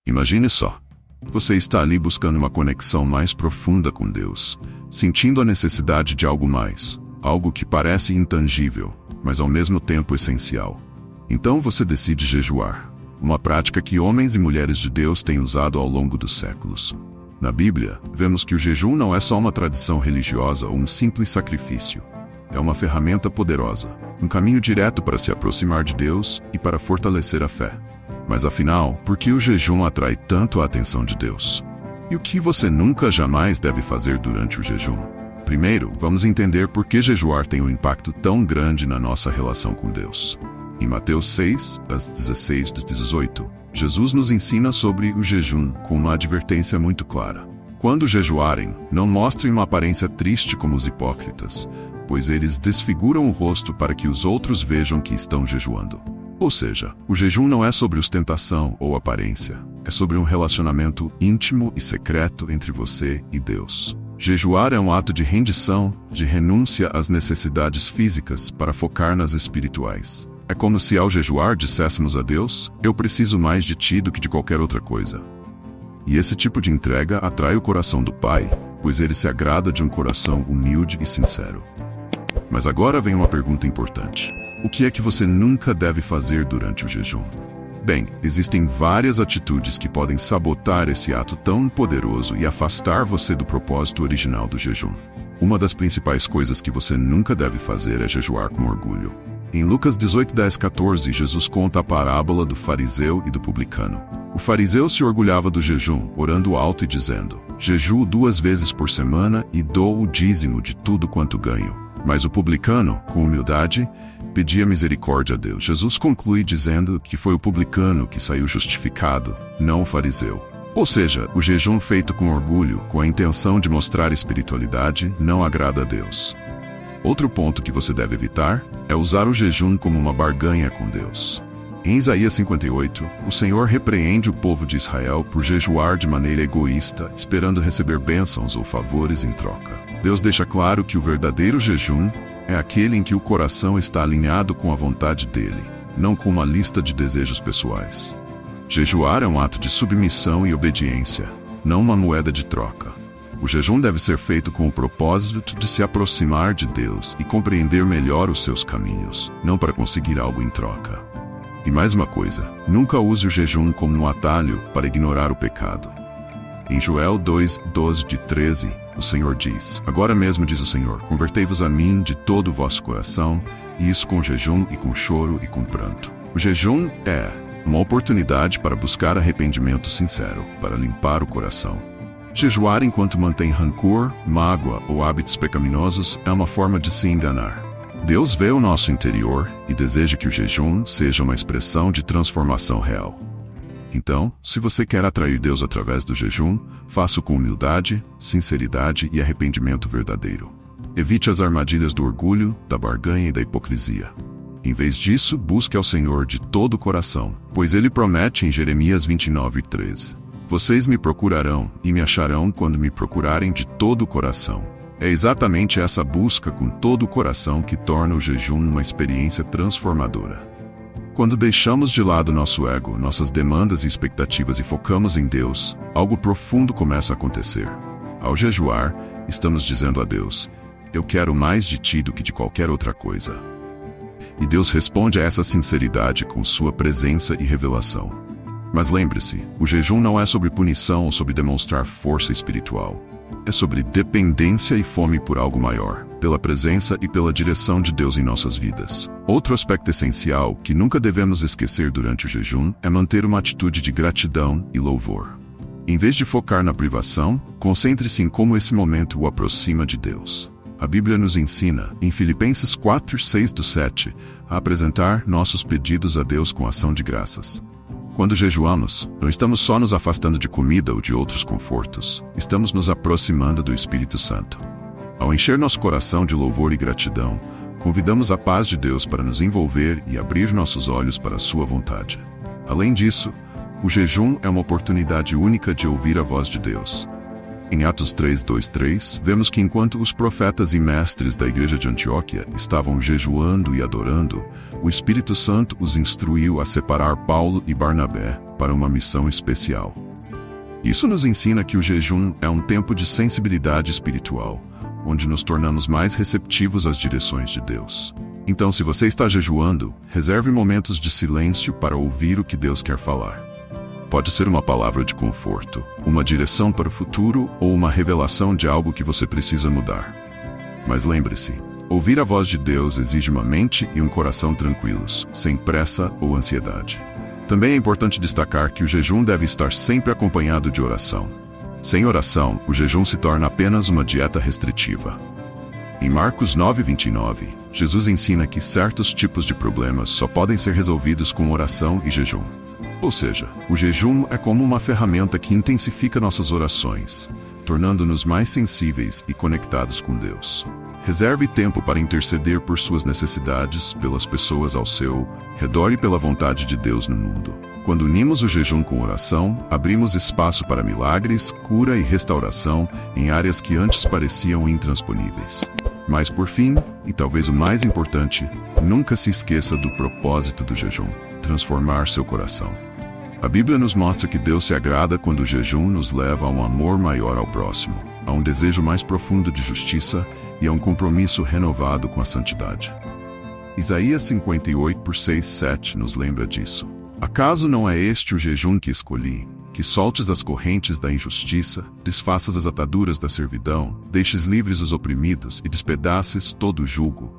Imagine só. Você está ali buscando uma conexão mais profunda com Deus, sentindo a necessidade de algo mais, algo que parece intangível, mas ao mesmo tempo essencial. Então você decide jejuar, uma prática que homens e mulheres de Deus têm usado ao longo dos séculos. Na Bíblia, vemos que o jejum não é só uma tradição religiosa ou um simples sacrifício. É uma ferramenta poderosa, um caminho direto para se aproximar de Deus e para fortalecer a fé. Mas afinal, por que o jejum atrai tanto a atenção de Deus? E o que você nunca jamais deve fazer durante o jejum? Primeiro, vamos entender por que jejuar tem um impacto tão grande na nossa relação com Deus. Em Mateus 6, 16-18, Jesus nos ensina sobre o jejum com uma advertência muito clara. Quando jejuarem, não mostrem uma aparência triste como os hipócritas, pois eles desfiguram o rosto para que os outros vejam que estão jejuando. Ou seja, o jejum não é sobre ostentação ou aparência, é sobre um relacionamento íntimo e secreto entre você e Deus. Jejuar é um ato de rendição, de renúncia às necessidades físicas para focar nas espirituais. É como se ao jejuar disséssemos a Deus: eu preciso mais de ti do que de qualquer outra coisa. E esse tipo de entrega atrai o coração do Pai, pois ele se agrada de um coração humilde e sincero. Mas agora vem uma pergunta importante. O que é que você nunca deve fazer durante o jejum? Bem, existem várias atitudes que podem sabotar esse ato tão poderoso e afastar você do propósito original do jejum. Uma das principais coisas que você nunca deve fazer é jejuar com orgulho. Em Lucas 18:10-14, Jesus conta a parábola do fariseu e do publicano. O fariseu se orgulhava do jejum, orando alto e dizendo: jejuo 2 vezes por semana e dou o dízimo de tudo quanto ganho. Mas o publicano, com humildade, pedia misericórdia a Deus. Jesus conclui dizendo que foi o publicano que saiu justificado, não o fariseu. Ou seja, o jejum feito com orgulho, com a intenção de mostrar espiritualidade, não agrada a Deus. Outro ponto que você deve evitar é usar o jejum como uma barganha com Deus. Em Isaías 58, o Senhor repreende o povo de Israel por jejuar de maneira egoísta, esperando receber bênçãos ou favores em troca. Deus deixa claro que o verdadeiro jejum é aquele em que o coração está alinhado com a vontade dele, não com uma lista de desejos pessoais. Jejuar é um ato de submissão e obediência, não uma moeda de troca. O jejum deve ser feito com o propósito de se aproximar de Deus e compreender melhor os seus caminhos, não para conseguir algo em troca. E mais uma coisa, nunca use o jejum como um atalho para ignorar o pecado. Em Joel 2:12-13, o Senhor diz: agora mesmo, diz o Senhor, convertei-vos a mim de todo o vosso coração, e isso com jejum e com choro e com pranto. O jejum é uma oportunidade para buscar arrependimento sincero, para limpar o coração. Jejuar enquanto mantém rancor, mágoa ou hábitos pecaminosos é uma forma de se enganar. Deus vê o nosso interior e deseja que o jejum seja uma expressão de transformação real. Então, se você quer atrair Deus através do jejum, faça-o com humildade, sinceridade e arrependimento verdadeiro. Evite as armadilhas do orgulho, da barganha e da hipocrisia. Em vez disso, busque ao Senhor de todo o coração, pois Ele promete em Jeremias 29:13: vocês me procurarão e me acharão quando me procurarem de todo o coração. É exatamente essa busca com todo o coração que torna o jejum uma experiência transformadora. Quando deixamos de lado nosso ego, nossas demandas e expectativas e focamos em Deus, algo profundo começa a acontecer. Ao jejuar, estamos dizendo a Deus: eu quero mais de ti do que de qualquer outra coisa. E Deus responde a essa sinceridade com sua presença e revelação. Mas lembre-se, o jejum não é sobre punição ou sobre demonstrar força espiritual. É sobre dependência e fome por algo maior, pela presença e pela direção de Deus em nossas vidas. Outro aspecto essencial que nunca devemos esquecer durante o jejum é manter uma atitude de gratidão e louvor. Em vez de focar na privação, concentre-se em como esse momento o aproxima de Deus. A Bíblia nos ensina, em Filipenses 4:6-7, a apresentar nossos pedidos a Deus com ação de graças. Quando jejuamos, não estamos só nos afastando de comida ou de outros confortos, estamos nos aproximando do Espírito Santo. Ao encher nosso coração de louvor e gratidão, convidamos a paz de Deus para nos envolver e abrir nossos olhos para a sua vontade. Além disso, o jejum é uma oportunidade única de ouvir a voz de Deus. Em Atos 3:2-3, vemos que enquanto os profetas e mestres da igreja de Antioquia estavam jejuando e adorando, o Espírito Santo os instruiu a separar Paulo e Barnabé para uma missão especial. Isso nos ensina que o jejum é um tempo de sensibilidade espiritual, onde nos tornamos mais receptivos às direções de Deus. Então, se você está jejuando, reserve momentos de silêncio para ouvir o que Deus quer falar. Pode ser uma palavra de conforto, uma direção para o futuro ou uma revelação de algo que você precisa mudar. Mas lembre-se, ouvir a voz de Deus exige uma mente e um coração tranquilos, sem pressa ou ansiedade. Também é importante destacar que o jejum deve estar sempre acompanhado de oração. Sem oração, o jejum se torna apenas uma dieta restritiva. Em Marcos 9:29, Jesus ensina que certos tipos de problemas só podem ser resolvidos com oração e jejum. Ou seja, o jejum é como uma ferramenta que intensifica nossas orações, tornando-nos mais sensíveis e conectados com Deus. Reserve tempo para interceder por suas necessidades, pelas pessoas ao seu redor e pela vontade de Deus no mundo. Quando unimos o jejum com oração, abrimos espaço para milagres, cura e restauração em áreas que antes pareciam intransponíveis. Mas por fim, e talvez o mais importante, nunca se esqueça do propósito do jejum: transformar seu coração. A Bíblia nos mostra que Deus se agrada quando o jejum nos leva a um amor maior ao próximo, a um desejo mais profundo de justiça e a um compromisso renovado com a santidade. Isaías 58:6-7 nos lembra disso. Acaso não é este o jejum que escolhi? Que soltes as correntes da injustiça, desfaças as ataduras da servidão, deixes livres os oprimidos e despedaces todo o jugo.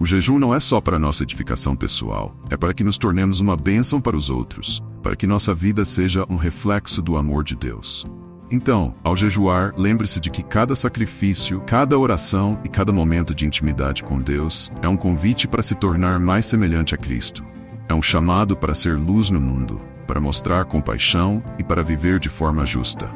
O jejum não é só para nossa edificação pessoal, é para que nos tornemos uma bênção para os outros, para que nossa vida seja um reflexo do amor de Deus. Então, ao jejuar, lembre-se de que cada sacrifício, cada oração e cada momento de intimidade com Deus é um convite para se tornar mais semelhante a Cristo. É um chamado para ser luz no mundo, para mostrar compaixão e para viver de forma justa.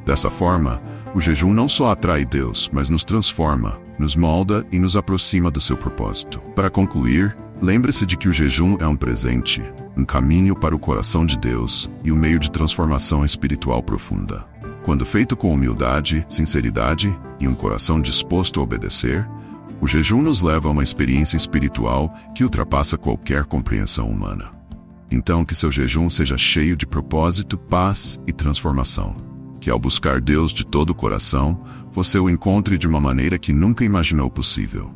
Dessa forma, o jejum não só atrai Deus, mas nos transforma, nos molda e nos aproxima do seu propósito. Para concluir, lembre-se de que o jejum é um presente, um caminho para o coração de Deus e um meio de transformação espiritual profunda. Quando feito com humildade, sinceridade e um coração disposto a obedecer, o jejum nos leva a uma experiência espiritual que ultrapassa qualquer compreensão humana. Então, que seu jejum seja cheio de propósito, paz e transformação. Que ao buscar Deus de todo o coração, você o encontre de uma maneira que nunca imaginou possível.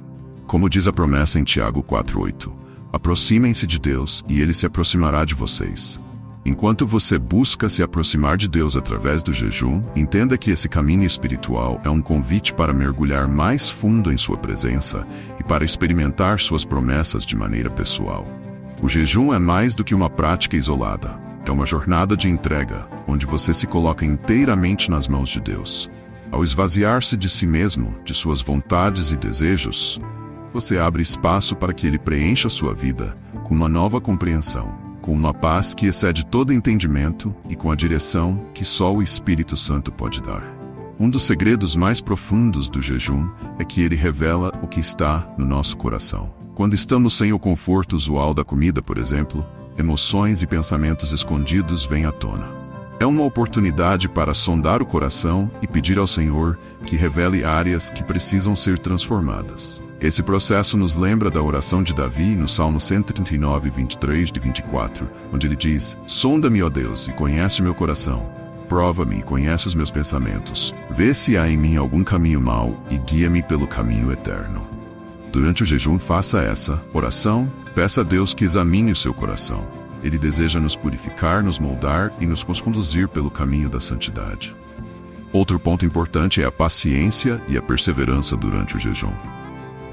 Como diz a promessa em Tiago 4:8, aproximem-se de Deus e Ele se aproximará de vocês. Enquanto você busca se aproximar de Deus através do jejum, entenda que esse caminho espiritual é um convite para mergulhar mais fundo em sua presença e para experimentar suas promessas de maneira pessoal. O jejum é mais do que uma prática isolada. É uma jornada de entrega, onde você se coloca inteiramente nas mãos de Deus. Ao esvaziar-se de si mesmo, de suas vontades e desejos, você abre espaço para que Ele preencha sua vida com uma nova compreensão, com uma paz que excede todo entendimento e com a direção que só o Espírito Santo pode dar. Um dos segredos mais profundos do jejum é que ele revela o que está no nosso coração. Quando estamos sem o conforto usual da comida, por exemplo, emoções e pensamentos escondidos vêm à tona. É uma oportunidade para sondar o coração e pedir ao Senhor que revele áreas que precisam ser transformadas. Esse processo nos lembra da oração de Davi no Salmo 139, 23-24, onde ele diz: sonda-me, ó Deus, e conhece meu coração. Prova-me e conhece os meus pensamentos. Vê se há em mim algum caminho mau e guia-me pelo caminho eterno. Durante o jejum, faça essa oração. Peça a Deus que examine o seu coração. Ele deseja nos purificar, nos moldar e nos conduzir pelo caminho da santidade. Outro ponto importante é a paciência e a perseverança durante o jejum.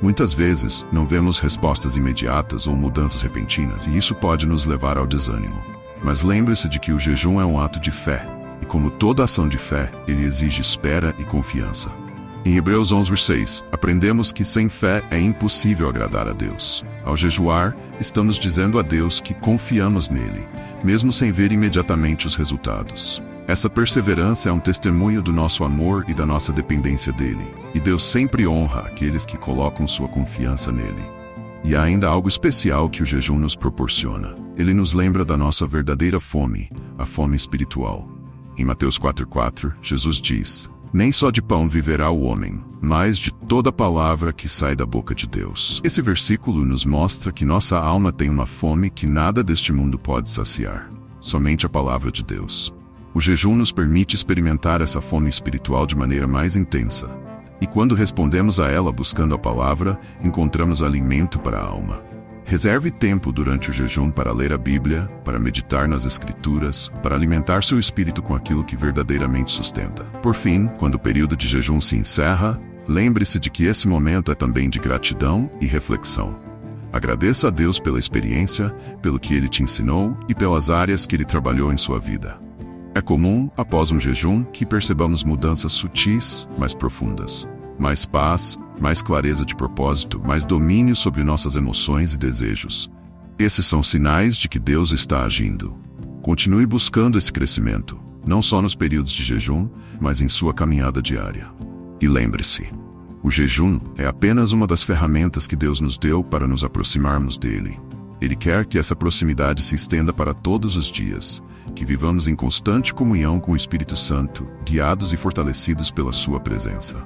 Muitas vezes, não vemos respostas imediatas ou mudanças repentinas, e isso pode nos levar ao desânimo. Mas lembre-se de que o jejum é um ato de fé, e como toda ação de fé, ele exige espera e confiança. Em Hebreus 11:6, aprendemos que sem fé é impossível agradar a Deus. Ao jejuar, estamos dizendo a Deus que confiamos nele, mesmo sem ver imediatamente os resultados. Essa perseverança é um testemunho do nosso amor e da nossa dependência dele, e Deus sempre honra aqueles que colocam sua confiança nele. E há ainda algo especial que o jejum nos proporciona. Ele nos lembra da nossa verdadeira fome, a fome espiritual. Em Mateus 4:4, Jesus diz: Nem só de pão viverá o homem, mas de toda palavra que sai da boca de Deus. Esse versículo nos mostra que nossa alma tem uma fome que nada deste mundo pode saciar, somente a palavra de Deus. O jejum nos permite experimentar essa fome espiritual de maneira mais intensa, e quando respondemos a ela buscando a palavra, encontramos alimento para a alma. Reserve tempo durante o jejum para ler a Bíblia, para meditar nas Escrituras, para alimentar seu espírito com aquilo que verdadeiramente sustenta. Por fim, quando o período de jejum se encerra, lembre-se de que esse momento é também de gratidão e reflexão. Agradeça a Deus pela experiência, pelo que Ele te ensinou e pelas áreas que Ele trabalhou em sua vida. É comum, após um jejum, que percebamos mudanças sutis, mas profundas. Mais paz, mais clareza de propósito, mais domínio sobre nossas emoções e desejos. Esses são sinais de que Deus está agindo. Continue buscando esse crescimento, não só nos períodos de jejum, mas em sua caminhada diária. E lembre-se, o jejum é apenas uma das ferramentas que Deus nos deu para nos aproximarmos dele. Ele quer que essa proximidade se estenda para todos os dias, que vivamos em constante comunhão com o Espírito Santo, guiados e fortalecidos pela sua presença.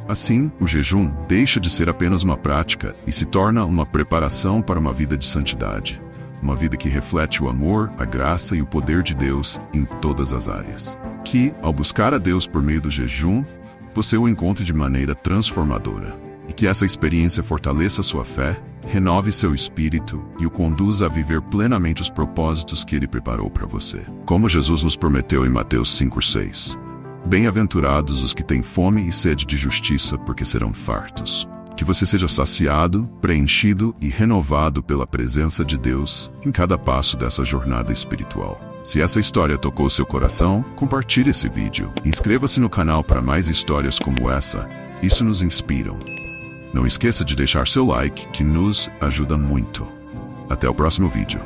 Assim, o jejum deixa de ser apenas uma prática e se torna uma preparação para uma vida de santidade, uma vida que reflete o amor, a graça e o poder de Deus em todas as áreas. Que, ao buscar a Deus por meio do jejum, você o encontre de maneira transformadora, e que essa experiência fortaleça sua fé, renove seu espírito e o conduza a viver plenamente os propósitos que Ele preparou para você. Como Jesus nos prometeu em Mateus 5:6. Bem-aventurados os que têm fome e sede de justiça, porque serão fartos. Que você seja saciado, preenchido e renovado pela presença de Deus em cada passo dessa jornada espiritual. Se essa história tocou seu coração, compartilhe esse vídeo. Inscreva-se no canal para mais histórias como essa. Isso nos inspira. Não esqueça de deixar seu like, que nos ajuda muito. Até o próximo vídeo.